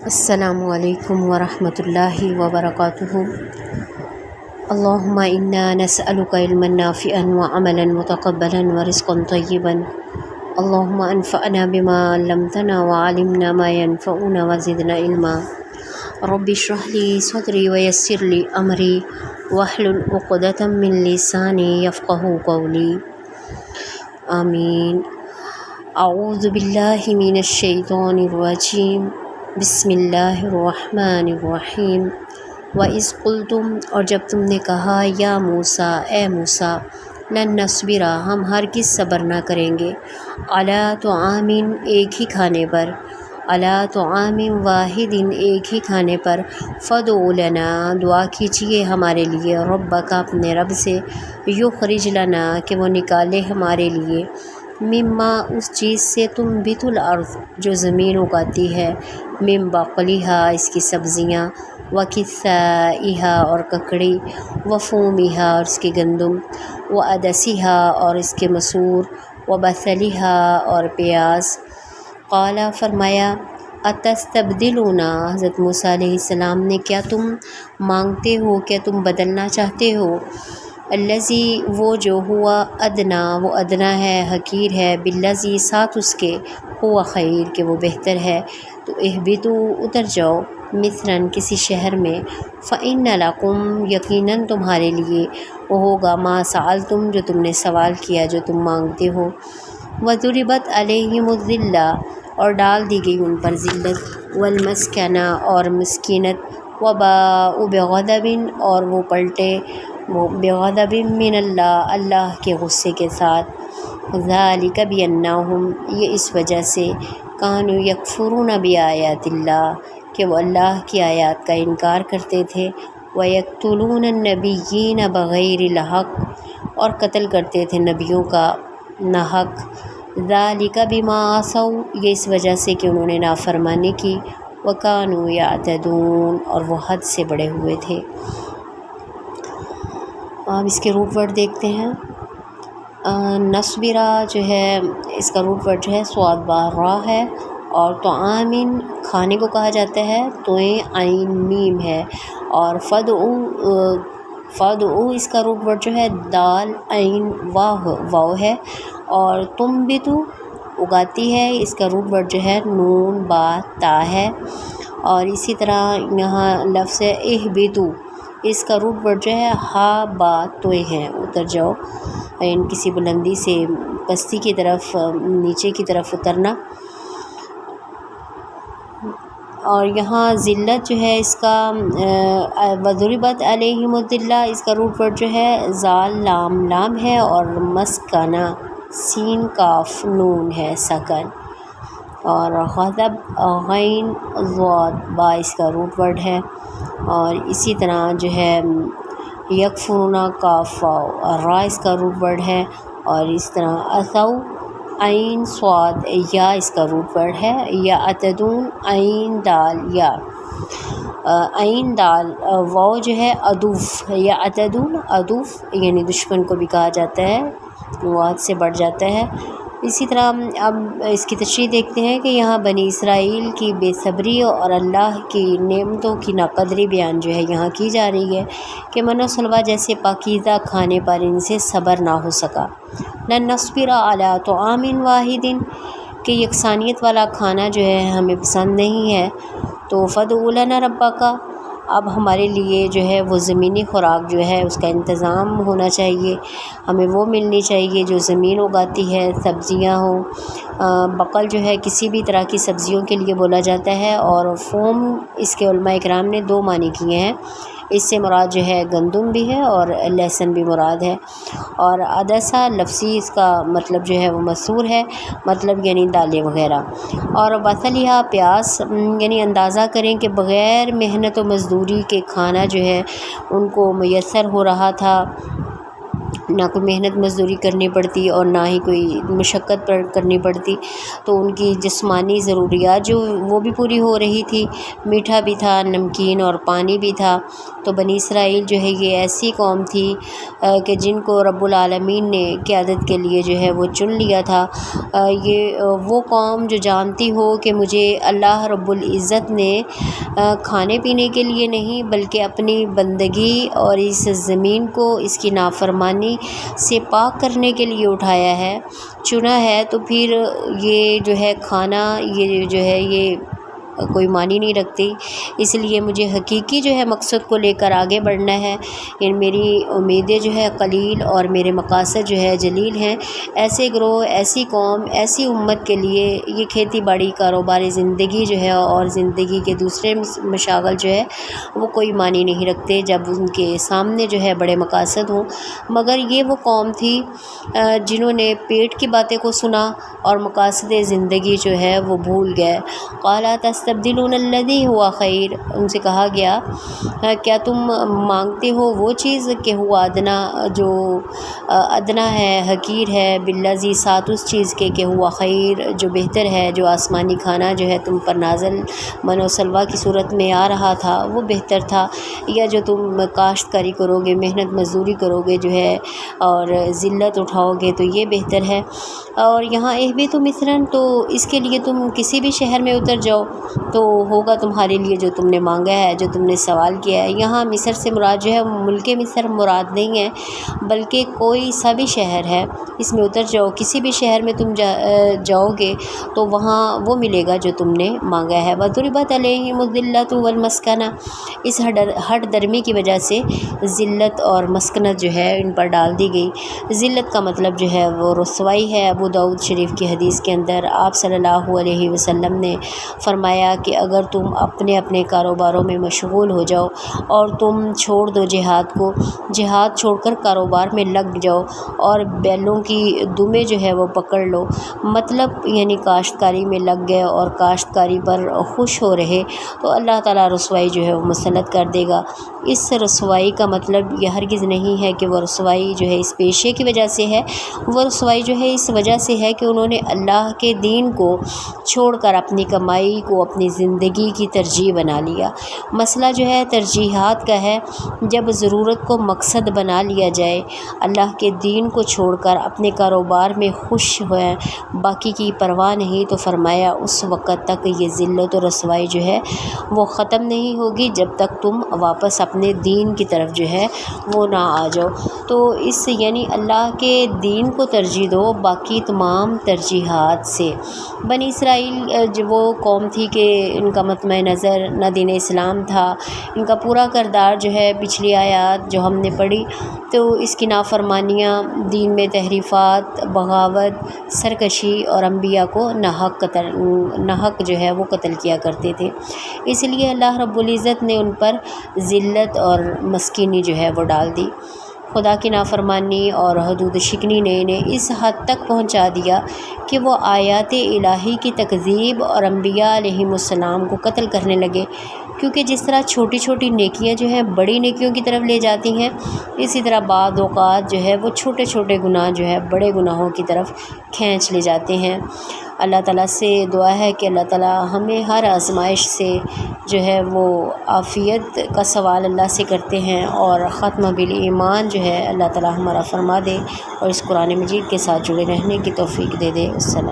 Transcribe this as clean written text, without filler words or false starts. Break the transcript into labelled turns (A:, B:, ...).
A: السلام علیکم ورحمۃ اللہ وبرکاتہ۔ اللہم انا نسألک علما نافعا وعملا متقبلا ورزقا طیبا۔ اللہم انفعنا بما علمتنا وعلمنا ما ينفعنا وزدنا علما۔ رب اشرح لی صدری ویسر لی امری واحلل عقدۃ من لسانی یفقہوا قولی۔ آمین۔ اعوذ باللہ من الشیطان الرجیم، بسم اللہ الرحمن الرحیم۔ وَإِذْ قُلْتُمْ، اور جب تم نے کہا، یا موسیٰ، اے موسیٰ، لن نصبر، ہم ہرگز صبر نہ کریں گے، علی طعام، ایک ہی کھانے پر، علی طعام واحد، ایک ہی کھانے پر، فادع لنا، دعا کیجیے ہمارے لیے، ربک، اپنے رب سے، یخرج لنا، کہ وہ نکالے ہمارے لیے، مما، اس چیز سے، تنبت الارض، جو زمین اگاتی ہے، من بقلھا، اس کی سبزیاں، وکثائھا، اور ککڑی، وفومھا، اور اس کی گندم، وعدسھا، اور اس کے مسور، وبصلھا، اور پیاز۔ قال، فرمایا، اتستبدلون، حضرت موسیٰ علیہ السلام نے، کیا تم مانگتے ہو، کیا تم بدلنا چاہتے ہو، الذی، وہ جو، ہوا ادنا، وہ ادنا ہے، حقیر ہے، بالذی، ساتھ اس کے، ہوا خیر، کہ وہ بہتر ہے، تو اہبطوا، اتر جاؤ، مثلاً، کسی شہر میں، فإن لکم، یقیناً تمہارے لیے، وہ ہوگا، ما سألتم، جو تم نے سوال کیا، جو تم مانگتے ہو، وضربت علیہم الذلہ، اور ڈال دی گئی ان پر ذلت، والمسکنہ، اور مسکینت، وباءوا بغضب، اور وہ پلٹے، وہ بغضب من اللہ، اللہ کے غصے کے ساتھ، ذالک بانہم، یہ اس وجہ سے، کانوا یکفرون بآیات اللہ، کہ وہ اللہ کی آیات کا انکار کرتے تھے، ویقتلون النبیین بغیر الحق، اور قتل کرتے تھے نبیوں کا ناحق، ذالک بما عصوا، یہ اس وجہ سے کہ انہوں نے نافرمانی کی، وکانوا یعتدون، اور وہ حد سے بڑے ہوئے تھے۔ اب اس کے روٹ ورڈ دیکھتے ہیں۔ نصبرہ جو ہے، اس کا روٹ ورڈ جو ہے صاد با را ہے، اور طعام، کھانے کو کہا جاتا ہے، توئیں عین میم ہے، اور فادعو، اس کا روٹ ورڈ جو ہے، دال عین واو ہے، اور تنبتو، اگاتی ہے، اس کا روٹ ورڈ جو ہے، نون با تا ہے، اور اسی طرح یہاں لفظ ہے اہبطوا، اس کا روٹ ورڈ جو ہے، ہا با توئیں ہے، اتر جاؤ، یعنی کسی بلندی سے پستی کی طرف، نیچے کی طرف اترنا۔ اور یہاں ذلت جو ہے، اس کا وضربت علیہم الذلہ، اس کا روٹ ورڈ جو ہے، زال لام لام ہے، اور مسکنہ، سین کاف نون ہے، سکن، اور غضب غین ضاد با، اس کا روٹ ورڈ ہے، اور اسی طرح جو ہے یکفرون، کاف واو، را، اس کا روٹ ورڈ ہے، اور اس طرح عصوا، عین صاد یا، اس کا روٹ ورڈ ہے، یعتدون، عین دال یا، عین دال واو جو ہے، عدوف، یعتدون، عدوف، یعنی دشمن کو بھی کہا جاتا ہے، وہ حد سے بڑھ جاتا ہے۔ اسی طرح اب اس کی تشریح دیکھتے ہیں کہ یہاں بنی اسرائیل کی بے صبری اور اللہ کی نعمتوں کی ناقدری بیان جو ہے یہاں کی جا رہی ہے، کہ من و سلوہ جیسے پاکیزہ کھانے پر ان سے صبر نہ ہو سکا، لن نصبر علی طعام واحد، کہ یکسانیت والا کھانا جو ہے ہمیں پسند نہیں ہے، تو فادع لنا ربک، اب ہمارے لیے جو ہے وہ زمینی خوراک جو ہے اس کا انتظام ہونا چاہیے، ہمیں وہ ملنی چاہیے جو زمین اگاتی ہے، سبزیاں ہوں، بقل جو ہے کسی بھی طرح کی سبزیوں کے لیے بولا جاتا ہے، اور فوم، اس کے علماء اکرام نے دو معنی کیے ہیں، اس سے مراد جو ہے گندم بھی ہے، اور لہسن بھی مراد ہے، اور عدسہ لفظی اس کا مطلب جو ہے وہ مسور ہے، مطلب یعنی دالیں وغیرہ، اور بصلھا، پیاز، یعنی اندازہ کریں کہ بغیر محنت و مزدوری کے کھانا جو ہے ان کو میسر ہو رہا تھا، نہ کوئی محنت مزدوری کرنی پڑتی اور نہ ہی کوئی مشقت کرنی پڑتی، تو ان کی جسمانی ضروریات جو وہ بھی پوری ہو رہی تھی، میٹھا بھی تھا، نمکین اور پانی بھی تھا۔ تو بنی اسرائیل جو ہے یہ ایسی قوم تھی کہ جن کو رب العالمین نے قیادت کے لیے جو ہے وہ چن لیا تھا۔ یہ وہ قوم جو جانتی ہو کہ مجھے اللہ رب العزت نے کھانے پینے کے لیے نہیں بلکہ اپنی بندگی اور اس زمین کو اس کی نافرمانی سے پاک کرنے کے لیے اٹھایا ہے، چنا ہے، تو پھر یہ جو ہے کھانا یہ جو ہے یہ کوئی معنی نہیں رکھتی۔ اس لیے مجھے حقیقی جو ہے مقصد کو لے کر آگے بڑھنا ہے۔ میری امیدیں جو ہے قلیل اور میرے مقاصد جو ہے جلیل ہیں۔ ایسے گروہ، ایسی قوم، ایسی امت کے لیے یہ کھیتی باڑی، کاروباری زندگی جو ہے اور زندگی کے دوسرے مشاغل جو ہے وہ کوئی معنی نہیں رکھتے جب ان کے سامنے جو ہے بڑے مقاصد ہوں۔ مگر یہ وہ قوم تھی جنہوں نے پیٹ کی باتیں کو سنا اور مقاصد زندگی جو ہے وہ بھول گئے۔ قَالَ تَسْتَبْدِلُونَ الَّذِي هُوَ خَيْرٌ، ان سے کہا گیا کیا تم مانگتے ہو وہ چیز کہ ہوا ادنا، جو ادنا ہے، حقیر ہے، بالذی، ساتھ اس چیز کے کہ ہوا خیر، جو بہتر ہے، جو آسمانی کھانا جو ہے تم پر نازل من و سلوہ کی صورت میں آ رہا تھا وہ بہتر تھا، یا جو تم کاشتکاری کرو گے، محنت مزدوری کرو گے جو ہے اور ذلت اٹھاؤ گے تو یہ بہتر ہے۔ اور یہاں اہبطوا مصرا، تو اس کے لیے تم کسی بھی شہر میں اتر جاؤ تو ہوگا تمہارے لیے جو تم نے مانگا ہے، جو تم نے سوال کیا ہے۔ یہاں مصر سے مراد جو ہے ملک مصر مراد نہیں ہے بلکہ کوئی سا بھی شہر ہے، اس میں اتر جاؤ، کسی بھی شہر میں تم جاؤ گے تو وہاں وہ ملے گا جو تم نے مانگا ہے۔ وَضُرِبَتْ عَلَيْهِمُ الذِّلَّةُ وَالْمَسْكَنَةُ، اس ہٹ درمی کی وجہ سے ذلت اور مسکنت جو ہے ان پر ڈال دی گئی۔ ذلت کا مطلب جو ہے وہ رسوائی ہے۔ ابو داؤد شریف کی حدیث کے اندر آپ صلی اللہ علیہ وسلم نے فرمایا کہ اگر تم اپنے اپنے کاروباروں میں مشغول ہو جاؤ اور تم چھوڑ دو جہاد کو، جہاد چھوڑ کر کاروبار میں لگ جاؤ اور بیلوں کی دمیں جو ہے وہ پکڑ لو، مطلب یعنی کاشتکاری میں لگ گئے اور کاشتکاری پر خوش ہو رہے، تو اللہ تعالیٰ رسوائی جو ہے وہ مسلط کر دے گا۔ اس رسوائی کا مطلب یہ ہرگز نہیں ہے کہ وہ رسوائی جو ہے اس پیشے کی وجہ سے ہے، وہ رسوائی جو ہے اس وجہ سے ہے کہ انہوں نے اللہ کے دین کو چھوڑ کر اپنی کمائی کو اپنی زندگی کی ترجیح بنا لیا۔ مسئلہ جو ہے ترجیحات کا ہے۔ جب ضرورت کو مقصد بنا لیا جائے، اللہ کے دین کو چھوڑ کر اپنے کاروبار میں خوش ہوئے، باقی کی پرواہ نہیں، تو فرمایا اس وقت تک یہ ذلت و رسوائی جو ہے وہ ختم نہیں ہوگی جب تک تم واپس اپنے دین کی طرف جو ہے وہ نہ آ جاؤ۔ تو اس یعنی اللہ کے دین کو ترجیح دو باقی تمام ترجیحات سے۔ بنی اسرائیل جو وہ قوم تھی کہ ان کا مطمع نظر نہ دین اسلام تھا، ان کا پورا کردار جو ہے پچھلی آیات جو ہم نے پڑھی تو اس کی نافرمانیاں، دین میں تحریفات، بغاوت، سرکشی اور انبیاء کو ناحق جو ہے وہ قتل کیا کرتے تھے۔ اس لیے اللہ رب العزت نے ان پر ذلت اور مسکینی جو ہے وہ ڈال دی۔ خدا کی نافرمانی اور حدود شکنی نے انہیں اس حد تک پہنچا دیا کہ وہ آیات الہی کی تکذیب اور انبیاء علیہم السلام کو قتل کرنے لگے، کیونکہ جس طرح چھوٹی چھوٹی نیکیاں جو ہیں بڑی نیکیوں کی طرف لے جاتی ہیں، اسی طرح بعض اوقات جو ہے وہ چھوٹے چھوٹے گناہ جو ہے بڑے گناہوں کی طرف کھینچ لے جاتے ہیں۔ اللہ تعالیٰ سے دعا ہے کہ اللہ تعالیٰ ہمیں ہر آزمائش سے جو ہے وہ عافیت کا سوال اللہ سے کرتے ہیں، اور ختمہ بالایمان جو ہے اللہ تعالیٰ ہمارا فرما دے اور اس قرآن مجید کے ساتھ جڑے رہنے کی توفیق دے دے۔ السلام۔